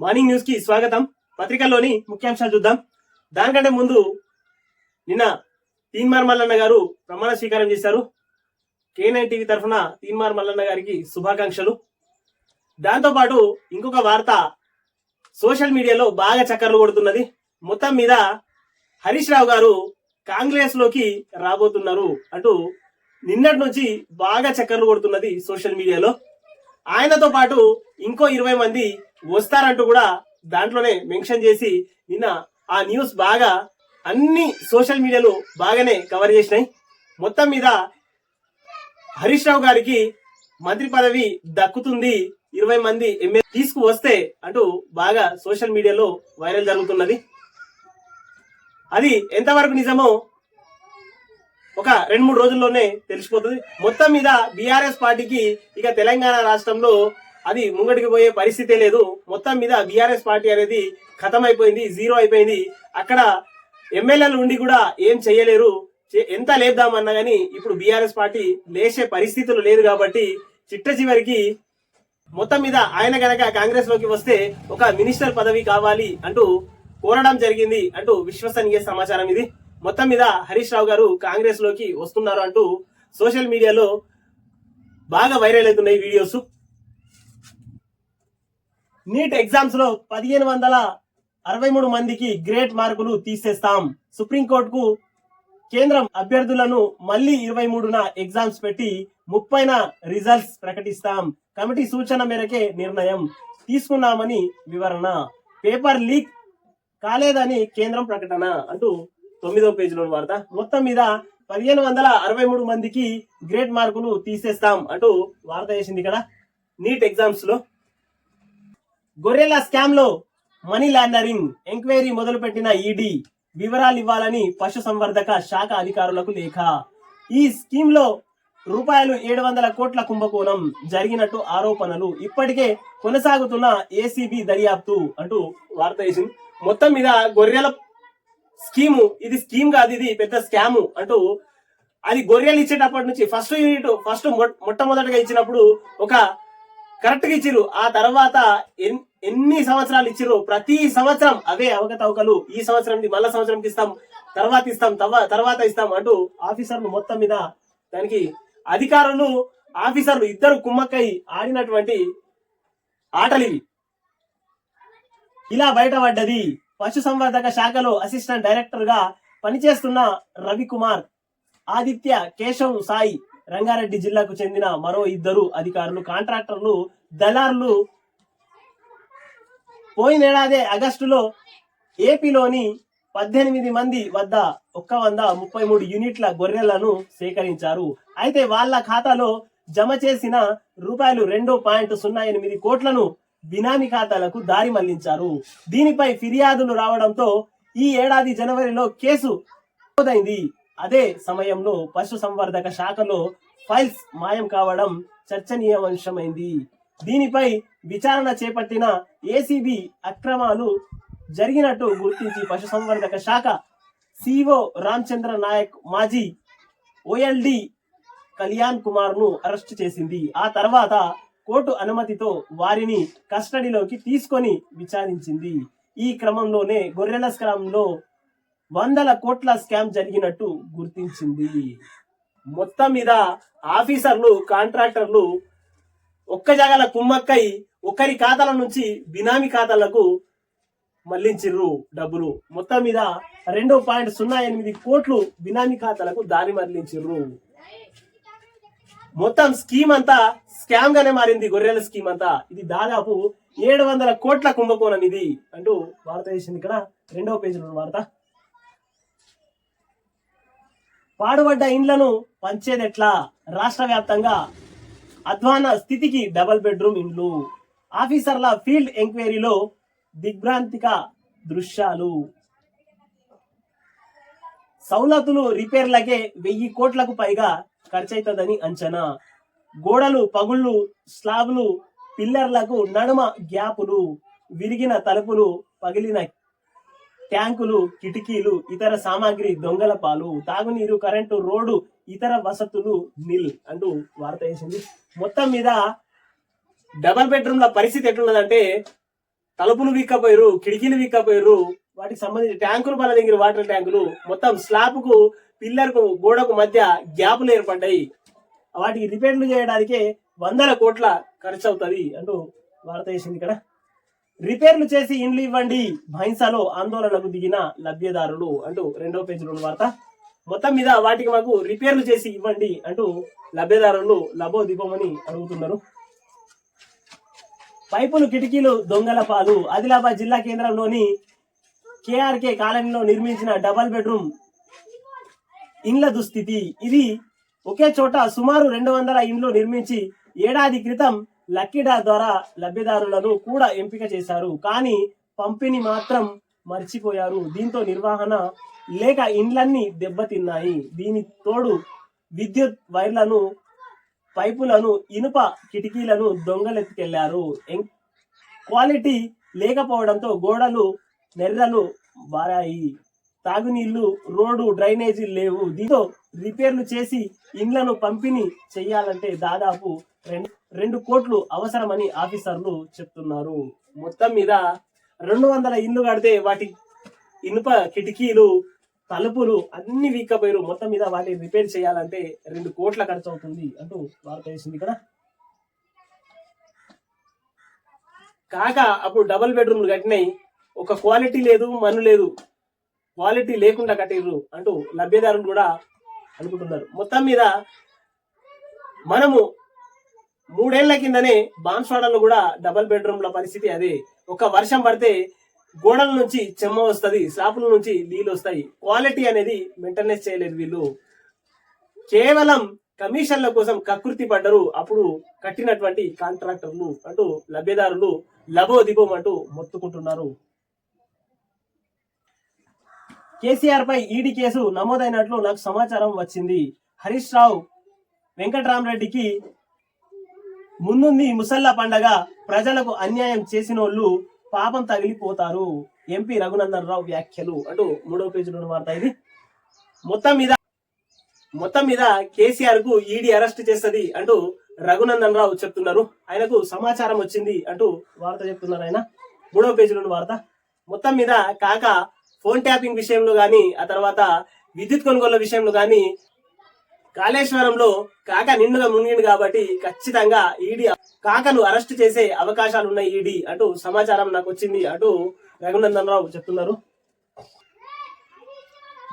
Morning news కి స్వాగతం. పత్రికల్లోని ముఖ్యాంశాలు చూద్దాం. దానికంటే ముందు నిన్న తీన్మార్ మల్లన్న గారు ప్రమాణ స్వీకారం చేశారు. K9 టీవీ తరఫున తీన్మార్ మల్లన్న గారికి శుభాకాంక్షలు. దాంతో పాటు ఇంకొక వార్త సోషల్ మీడియాలో బాగా చక్కర్లు కొడుతున్నది. మొత్తం మీద హరీష్ రావు గారు కాంగ్రెస్ లోకి రాబోతున్నారు అంటూ నిన్నటి నుంచి బాగా చక్కర్లు కొడుతున్నది సోషల్ మీడియాలో. ఆయనతో పాటు ఇంకో 20 మంది వస్తారంటూ కూడా దాంట్లోనే మెన్షన్ చేసి నిన్న ఆ న్యూస్ బాగా అన్ని సోషల్ మీడియాలో బాగానే కవర్ చేసినాయి. మొత్తం మీద హరీష్ రావు గారికి మంత్రి పదవి దక్కుతుంది, 20 మంది ఎమ్మెల్యే తీసుకువస్తే అంటూ బాగా సోషల్ మీడియాలో వైరల్ జరుగుతున్నది. అది ఎంతవరకు నిజమో ఒక 2-3 రోజుల్లోనే తెలిసిపోతుంది. మొత్తం మీద బీఆర్ఎస్ పార్టీకి ఇక తెలంగాణ రాష్ట్రంలో అది ముంగడికి పోయే పరిస్థితే లేదు. మొత్తం మీద బీఆర్ఎస్ పార్టీ అనేది ఖతం అయిపోయింది, జీరో అయిపోయింది. అక్కడ ఎమ్మెల్యేలు ఉండి కూడా ఏం చెయ్యలేరు. ఎంత లేపుదామన్నా గానీ ఇప్పుడు బీఆర్ఎస్ పార్టీ లేచే పరిస్థితులు లేదు. కాబట్టి చిట్ట చివరికి మొత్తం మీద ఆయన గనక కాంగ్రెస్ లోకి వస్తే ఒక మినిస్టర్ పదవి కావాలి అంటూ కోరడం జరిగింది అంటూ విశ్వసనీయ సమాచారం ఇది. మొత్తం మీద హరీష్ రావు గారు కాంగ్రెస్ లోకి వస్తున్నారు అంటూ సోషల్ మీడియాలో బాగా వైరల్ అవుతున్నాయి వీడియోస్. నీట్ ఎగ్జామ్స్ లో 1563 మందికి గ్రేట్ మార్కులు తీసేస్తాం. సుప్రీంకోర్టుకు కేంద్రం అభ్యర్థులను మళ్లీ 23న ఎగ్జామ్స్ పెట్టి 30న రిజల్ట్స్ ప్రకటిస్తాం. కమిటీ సూచన మేరకే నిర్ణయం తీసుకున్నామని వివరణ. పేపర్ లీక్ కాలేదని కేంద్రం ప్రకటన అంటూ 9వ పేజీలో వార్త. మొత్తం మీద 1563 మందికి గ్రేట్ మార్కులు తీసేస్తాం అంటూ వార్త చేసింది ఇక్కడ నీట్ ఎగ్జామ్స్ లో. గొర్రెల స్కామ్ లో మనీ లాండరింగ్ ఎంక్వైరీ మొదలు పెట్టిన ఈడీ వివరాలు ఇవ్వాలని పశు సంవర్ధక శాఖ అధికారులకు లేఖ. ఈ స్కీమ్ లో రూపాయలు 700 కోట్ల కుంభకోణం జరిగినట్టు ఆరోపణలు. ఇప్పటికే కొనసాగుతున్న ఏసీబీ దర్యాప్తు అంటూ వార్త వేసింది. మొత్తం మీద గొర్రెల స్కీము, ఇది స్కీమ్ కాదు, ఇది పెద్ద స్కాము అంటూ అది గొర్రెలు ఇచ్చేటప్పటి నుంచి ఫస్ట్ మొట్టమొదటిగా ఇచ్చినప్పుడు ఒక కరెక్ట్ గా ఇచ్చిర్రు. ఆ తర్వాత ఎన్ని సంవత్సరాలు ఇచ్చిర్రు, ప్రతి సంవత్సరం అవే అవకతవకలు. ఈ సంవత్సరం మళ్ళా సంవత్సరంకి ఇస్తాం, తర్వాత ఇస్తాం అంటూ ఆఫీసర్లు మొత్తం మీద దానికి అధికారులు ఆఫీసర్లు ఇద్దరు కుమ్మక్కై ఆడినటువంటి ఆటలు ఇవి. ఇలా బయటపడ్డది. పశు సంవర్ధక శాఖలో అసిస్టెంట్ డైరెక్టర్ గా పనిచేస్తున్న రవికుమార్, ఆదిత్య, కేశవ్ సాయి రంగారెడ్డి జిల్లాకు చెందిన మరో 2 అధికారులు, కాంట్రాక్టర్లు, దళారులు పోయినేడాది ఆగస్టులో ఏపీలోని 18 మంది వద్ద 133 యూనిట్ల గొర్రెలను సేకరించారు. అయితే వాళ్ళ ఖాతాలో జమ చేసిన రూపాయలు 2.08 కోట్లను బినామీ ఖాతాలకు దారి మళ్లించారు. దీనిపై ఫిర్యాదులు రావడంతో ఈ ఏడాది జనవరిలో కేసు నమోదైంది. అదే సమయంలో పశు సంవర్ధక శాఖలో ఫైల్స్ మాయం కావడం చర్చనీయాంశమైంది. దీనిపై విచారణ చేపట్టిన ఏసీబీ అక్రమాలు జరిగినట్టు గుర్తించి పశు సంవర్ధక శాఖ సిఓ రామచంద్ర నాయక్, మాజీ ఓఎల్డి కళ్యాణ్ కుమార్ ను అరెస్టు చేసింది. ఆ తర్వాత కోర్టు అనుమతితో వారిని కస్టడీలోకి తీసుకొని విచారించింది. ఈ క్రమంలోనే గొర్రెల స్కామ్ లో 100 కోట్ల స్కామ్ జరిగినట్టు గుర్తించింది. మొత్తం మీద ఆఫీసర్లు, కాంట్రాక్టర్లు ఒక్క జాగాల కుమ్మక్కై ఒకరి ఖాతాల నుంచి బినామీ ఖాతాలకు మళ్లించిర్రు డబ్బులు. మొత్తం మీద 2.08 కోట్లు బినామీ ఖాతాలకు దారి మళ్లించిర్రు. మొత్తం స్కీమ్ అంతా స్కామ్ గానే మారింది. గొర్రెల స్కీమ్ అంతా ఇది దాదాపు 700 కోట్ల కుంభకోణం ఇది అంటూ వార్త చేసింది ఇక్కడ 2వ పేజీలో వార్త. పాడుబడ్డ ఇండ్లను పంచేదెట్లా? రాష్ట్ర వ్యాప్తంగా అధ్వాన స్థితికి డబుల్ బెడ్రూమ్ ఇండ్లు. ఆఫీసర్ల ఫీల్డ్ ఎంక్వైరీలో దిగ్భ్రాంతిక దృశ్యాలు. సౌలతులు రిపేర్లకే 1000 కోట్లకు పైగా ఖర్చవుతుందని అంచనా. గోడలు పగుళ్లు, స్లాబ్లు, పిల్లర్లకు నడుమ గ్యాపులు, విరిగిన తలుపులు, పగిలిన ట్యాంకులు, కిటికీలు, ఇతర సామాగ్రి దొంగల పాలు. తాగునీరు, కరెంటు, రోడ్డు, ఇతర వసతులు నిల్ అంటూ వార్త వేసింది. మొత్తం మీద డబల్ బెడ్రూమ్ల పరిస్థితి ఎట్లున్నదంటే తలుపులు వీక్కపోయారు, కిటికీలు వీక్కపోయారు, వాటికి సంబంధించి ట్యాంకులు మన దగ్గర వాటర్ ట్యాంకులు మొత్తం స్లాబ్ కు పిల్లర్ కు గోడకు మధ్య గ్యాపులు ఏర్పడ్డాయి. వాటికి రిపేర్లు చేయడానికే 100 కోట్ల ఖర్చు అవుతుంది అంటూ వార్త వేసింది ఇక్కడ. రిపేర్లు చేసి ఇండ్లు ఇవ్వండి, భైంసాలో ఆందోళనకు దిగిన లబ్ధిదారులు అంటూ 2వ పేజీలో వార్త. మొత్తం మీద వాటికి మాకు రిపేర్లు చేసి ఇవ్వండి అంటూ లబ్ధిదారులు లబోదిబోమని అడుగుతున్నారు. పైపులు కిటికీలు దొంగల పాలు. ఆదిలాబాద్ జిల్లా కేంద్రంలోని కేఆర్కే కాలనీలో నిర్మించిన డబల్ బెడ్రూమ్ ఇండ్ల దుస్థితి ఇది. ఒకే చోట సుమారు 200 ఇండ్లు నిర్మించి ఏడాది క్రితం లక్కీడా ద్వారా లబ్ధిదారులను కూడా ఎంపిక చేశారు. కానీ పంపిణీ మాత్రం మర్చిపోయారు. దీంతో నిర్వహణ లేక ఇండ్లన్నీ దెబ్బతిన్నాయి. దీని తోడు విద్యుత్ వైర్లను, పైపులను, ఇనుప కిటికీలను దొంగలెత్తుకెళ్లారు. క్వాలిటీ లేకపోవడంతో గోడలు నెర్రలు బారాయి. తాగునీళ్లు, రోడ్డు, డ్రైనేజీ లేవు. దీంతో రిపేర్లు చేసి ఇండ్లను పంపిణీ చేయాలంటే దాదాపు 2 కోట్లు అవసరమని ఆఫీసర్లు చెప్తున్నారు. మొత్తం మీద 200 ఇండ్లు కడితే వాటి ఇనుప కిటికీలు, తలుపులు అన్ని వీక్కపోయారు. మొత్తం మీద వాటిని రిపేర్ చేయాలంటే 2 కోట్ల ఖర్చు అవుతుంది అంటూ వార్త వేసింది ఇక్కడ. కాక అప్పుడు డబుల్ బెడ్రూమ్లు కట్టినాయి, ఒక క్వాలిటీ లేదు, మన్ను లేదు, క్వాలిటీ లేకుండా కట్టిర్రు అంటూ లబ్ధిదారులు కూడా అనుకుంటున్నారు. మొత్తం మీద మనము 3 ఏళ్ల కిందనే బాన్స్వాడలో కూడా డబుల్ బెడ్రూమ్ల పరిస్థితి అదే. ఒక వర్షం పడితే గోడల నుంచి చెమ్మ వస్తుంది, స్లాపుల నుంచి నీళ్ళు వస్తాయి. క్వాలిటీ అనేది మెయింటెనెన్స్ చేయలేదు వీళ్ళు. కేవలం కమిషన్ల కోసం కకృతి పడ్డరు అప్పుడు కట్టినటువంటి కాంట్రాక్టర్లు అంటూ లబ్ధిదారులు లబోదిబోం అంటూ మొత్తుకుంటున్నారు. కేసీఆర్ పై ఈడీ కేసు నమోదైనట్లు నాకు సమాచారం వచ్చింది. హరీష్ రావు వెంకట్రామరెడ్డికి ముందుంది ముసల్లా పండగ, ప్రజలకు అన్యాయం చేసినోళ్ళు పాపం తగిలిపోతారు. ఎంపీ రఘునందన్ రావు వ్యాఖ్యలు అంటూ 3వ పేజీలో వార్త ఇది. మొత్తం మీద కేసీఆర్ కు ఈడీ అరెస్ట్ చేస్తది అంటూ రఘునందన్ రావు చెప్తున్నారు. ఆయనకు సమాచారం వచ్చింది అంటూ వార్త చెప్తున్నారు ఆయన. 3వ పేజీలో వార్త. మొత్తం మీద కాక ఫోన్ ట్యాపింగ్ విషయంలో గాని, ఆ తర్వాత విద్యుత్ కొనుగోళ్ల విషయంలో గాని కాళేశ్వరంలో కాక నిండుగా మునిగింది కాబట్టి ఖచ్చితంగా ఈడీ కాకను అరెస్ట్ చేసే అవకాశాలు ఉన్నాయి ఈడీ అంటూ సమాచారం నాకు వచ్చింది అంటూ రఘునందన్ రావు చెప్తున్నారు.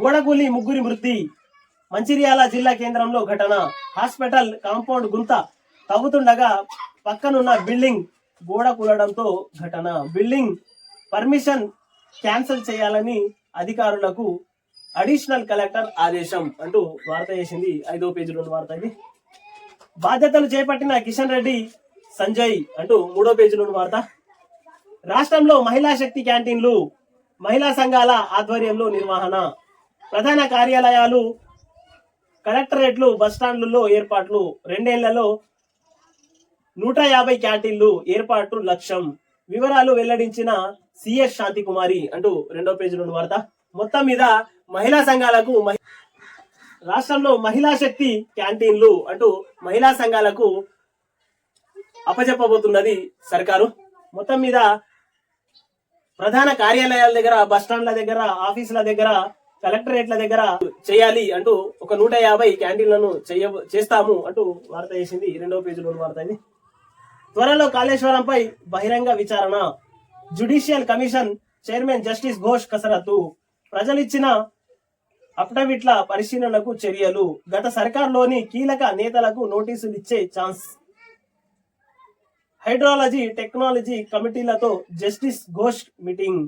గోడకూలి 3 మృతి. మంచిర్యాల జిల్లా కేంద్రంలో ఘటన. హాస్పిటల్ కాంపౌండ్ గుంత తవ్వుతుండగా పక్కనున్న బిల్డింగ్ గోడ కూలడంతో ఘటన. బిల్డింగ్ పర్మిషన్ క్యాన్సిల్ చేయాలని అధికారులకు అడిషనల్ కలెక్టర్ ఆదేశం అంటూ వార్త చేసింది 5వ పేజీలో వార్త ఇది. బాధ్యతలు చేపట్టిన కిషన్ రెడ్డి సంజయ్ అంటూ 3వ పేజీలో వార్త. రాష్ట్రంలో మహిళా శక్తి క్యాంటీన్లు, మహిళా సంఘాల ఆధ్వర్యంలో నిర్వహణ. ప్రధాన కార్యాలయాలు, కలెక్టరేట్లు, బస్టాండ్లలో ఏర్పాట్లు. 2 ఏళ్లలో 150 క్యాంటీన్లు ఏర్పాటు లక్ష్యం. వివరాలు వెల్లడించిన సిఎస్ శాంతికుమారి అంటూ 2వ పేజీలో వార్త. మొత్తం మీద మహిళా సంఘాలకు రాష్ట్రంలో మహిళా శక్తి క్యాంటీన్లు అంటూ మహిళా సంఘాలకు అప్పచెప్పబోతున్నది సర్కారు. మొత్తం మీద ప్రధాన కార్యాలయాల దగ్గర, బస్టాండ్ల దగ్గర, ఆఫీసుల దగ్గర, కలెక్టరేట్ల దగ్గర చేయాలి అంటూ ఒక 150 క్యాంటీన్లను చేస్తాము అంటూ వార్త చేసింది 2వ పేజీలో వార్త ఇది. త్వరలో కాళేశ్వరంపై బహిరంగ విచారణ. Judicial commission chairman justice Ghosh కసరత్తు. ప్రజలిచ్చిన అఫిడవిట్ల పరిశీలనకు చర్యలు. గత సర్కార్లోని కీలక నేతలకు నోటీసులు ఇచ్చే ఛాన్స్. హైడ్రాలజీ టెక్నాలజీ కమిటీలతో జస్టిస్ ఘోష్ మీటింగ్.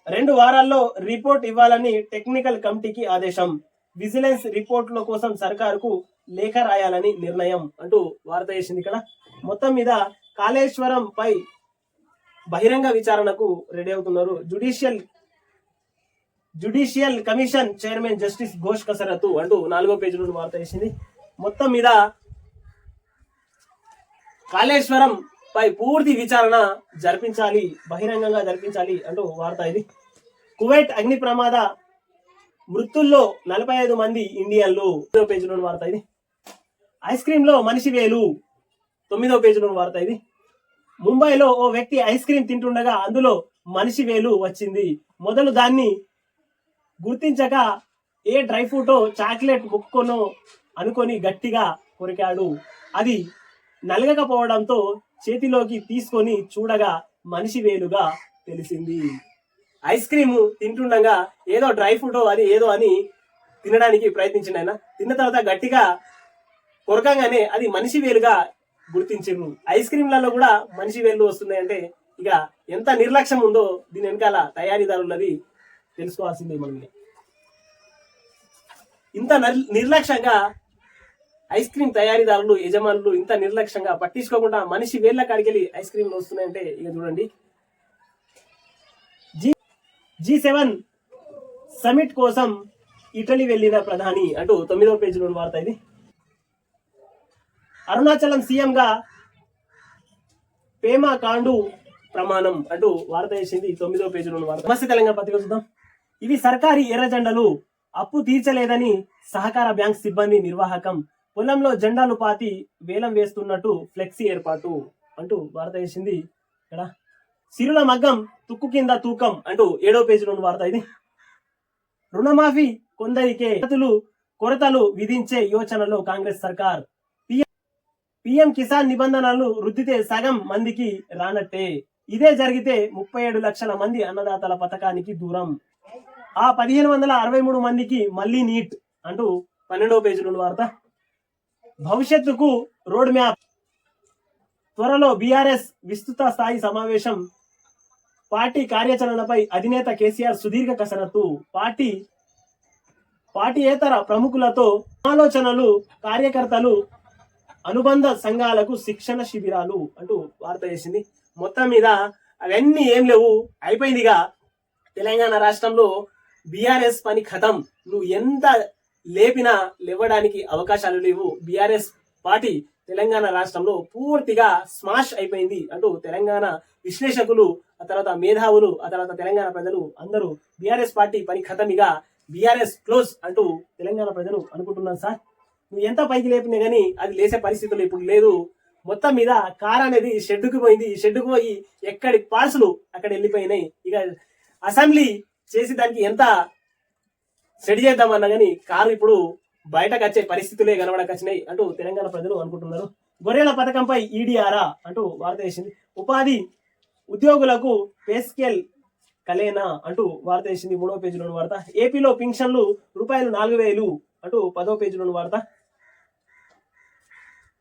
2 వారాల్లో రిపోర్ట్ ఇవ్వాలని టెక్నికల్ కమిటీకి ఆదేశం. విజిలెన్స్ రిపోర్టుల కోసం సర్కారుకు లేఖ రాయాలని నిర్ణయం అంటూ వార్త చేసింది ఇక్కడ. మొత్తం మీద కాళేశ్వరం పై బహిరంగ విచారణకు రెడీ అవుతున్నారు. Judicial commission chairman justice Ghosh కసరత్తు అంటూ 4వ పేజీలో వార్త చేసింది. మొత్తం మీద కాళేశ్వరం పై పూర్తి విచారణ జరిపించాలి, బహిరంగంగా జరిపించాలి అంటూ వార్త ఇది. కువైట్ అగ్ని ప్రమాద మృతుల్లో 45 మంది ఇండియన్లు. 9వ పేజీలో వార్త ఇది. ఐస్ క్రీమ్ లో మనిషి వేలు. 9వ పేజీలో వార్త ఇది. ముంబైలో ఓ వ్యక్తి ఐస్ క్రీమ్ తింటుండగా అందులో మనిషి వేలు వచ్చింది. మొదలు దాన్ని గుర్తించక ఏ డ్రై ఫ్రూటో చాక్లెట్ ముక్కోనో అనుకొని గట్టిగా కొరికాడు. అది నలగకపోవడంతో చేతిలోకి తీసుకొని చూడగా మనిషి వేలుగా తెలిసింది. ఐస్ క్రీమ్ తింటుండగా ఏదో డ్రై ఫ్రూటో అది ఏదో అని తినడానికి ప్రయత్నించిండు ఆయన. తిన్న తర్వాత గట్టిగా కొరకంగానే అది మనిషి వేలుగా గుర్తించారు. ఐస్ క్రీమ్లలో కూడా మనిషి వేలు వస్తున్నాయంటే ఇక ఎంత నిర్లక్ష్యం ఉందో దీని వెనకాల తయారీదారులది తెలుసుకోవాల్సిందే. మనం ఇంత నిర్లక్ష్యంగా ఐస్ క్రీమ్ తయారీదారులు యజమానులు ఇంత నిర్లక్ష్యంగా పట్టించుకోకుండా మనిషి వేళ్ల కాడికెళ్ళి ఐస్ క్రీమ్లు వస్తున్నాయంటే ఇక చూడండి. G7 సమిట్ కోసం ఇటలీ వెళ్లిన ప్రధాని అంటూ 9వ పేజీలో వార్త ఇది. అరుణాచలం సీఎం గా పేమా కాండు ప్రమాణం అంటూ వార్త వేసింది 9వ పేజీలో వార్త. సమస్య తెలంగాణ పత్రిక చూద్దాం. ఇవి సర్కారీ ఎర్రజెండలు, అప్పు తీర్చలేదని సహకార బ్యాంక్ సిబ్బంది నిర్వాహకం, పొలంలో జెండాలు పాతి వేలం వేస్తున్నట్టు ఫ్లెక్సీ ఏర్పాటు అంటూ వార్త వేసింది. ఇక్కడ సిరుల మగ్గం తుక్కు కింద తూకం అంటూ 7వ పేజీలో వార్త ఇది. రుణమాఫీ కొందరికే కొరతలు విధించే యోచనలో కాంగ్రెస్ సర్కార్, పిఎం కిసాన్ నిబంధనలు రుద్దితే సగం మందికి రానట్టే, ఇదే జరిగితే 37 లక్షల మంది అన్నదాతల పథకానికి దూరం, ఆ 1563 మందికి మళ్లీ నీట్ అంటూ 12వ పేజీలో వార్త. భవిష్యత్తుకు రోడ్ మ్యాప్, త్వరలో బీఆర్ఎస్ విస్తృత స్థాయి సమావేశం, పార్టీ కార్యాచరణపై అధినేత కేసీఆర్ సుదీర్ఘ కసరత్తు, పార్టీయేతర ప్రముఖులతో ఆలోచనలు, కార్యకర్తలు అనుబంధ సంఘాలకు శిక్షణ శిబిరాలు అంటూ వార్త చేసింది. మొత్తం మీద అవన్నీ ఏం లేవు, అయిపోయిందిగా. తెలంగాణ రాష్ట్రంలో బీఆర్ఎస్ పని ఖతం. నువ్వు ఎంత లేపినా లేవడానికి అవకాశాలు లేవు. బీఆర్ఎస్ పార్టీ తెలంగాణ రాష్ట్రంలో పూర్తిగా స్మాష్ అయిపోయింది అంటూ తెలంగాణ విశ్లేషకులు, ఆ తర్వాత మేధావులు, ఆ తర్వాత తెలంగాణ ప్రజలు అందరూ బీఆర్ఎస్ పార్టీ పని ఖతమిగా, బీఆర్ఎస్ క్లోజ్ అంటూ తెలంగాణ ప్రజలు అనుకుంటున్నారు. సార్ నువ్వు ఎంత పైకి లేపినా గానీ అది లేసే పరిస్థితులు ఇప్పుడు లేదు. మొత్తం మీద కార్ అనేది షెడ్డుకు పోయింది. షెడ్డుకు పోయి ఎక్కడి పార్సులు అక్కడ వెళ్ళిపోయినాయి. ఇక అసెంబ్లీ చేసి దానికి ఎంత సెట్ చేద్దామన్నా గానీ కారు ఇప్పుడు బయటకు వచ్చే పరిస్థితులే కనబడకొచ్చినాయి అంటూ తెలంగాణ ప్రజలు అనుకుంటున్నారు. గొర్రెల పథకంపై ఈడీఆరా అంటూ వార్త వేసింది. ఉపాధి ఉద్యోగులకు పే స్కేల్ కలేనా అంటూ వార్త వేసింది 3వ పేజీలోని వార్త. ఏపీలో పింఛన్లు ₹4,000 అంటూ 10వ పేజీలోని వార్త.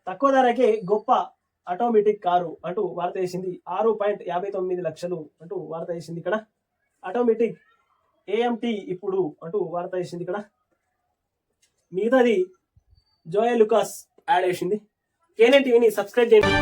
తక్కువ ధరకే గొప్ప ఆటోమేటిక్ కారు అంటూ వార్త వేసింది. 6.59 లక్షలు అంటూ వార్త వేసింది. ఇక్కడ ఆటోమేటిక్ ఏఎంటీ ఇప్పుడు అంటూ వార్త వేసింది. ఇక్కడ మిగతాది జోయా లుకాస్ యాడ్ వేసింది. కేఎన్ఎన్ టీవీని సబ్స్క్రైబ్ చేయండి.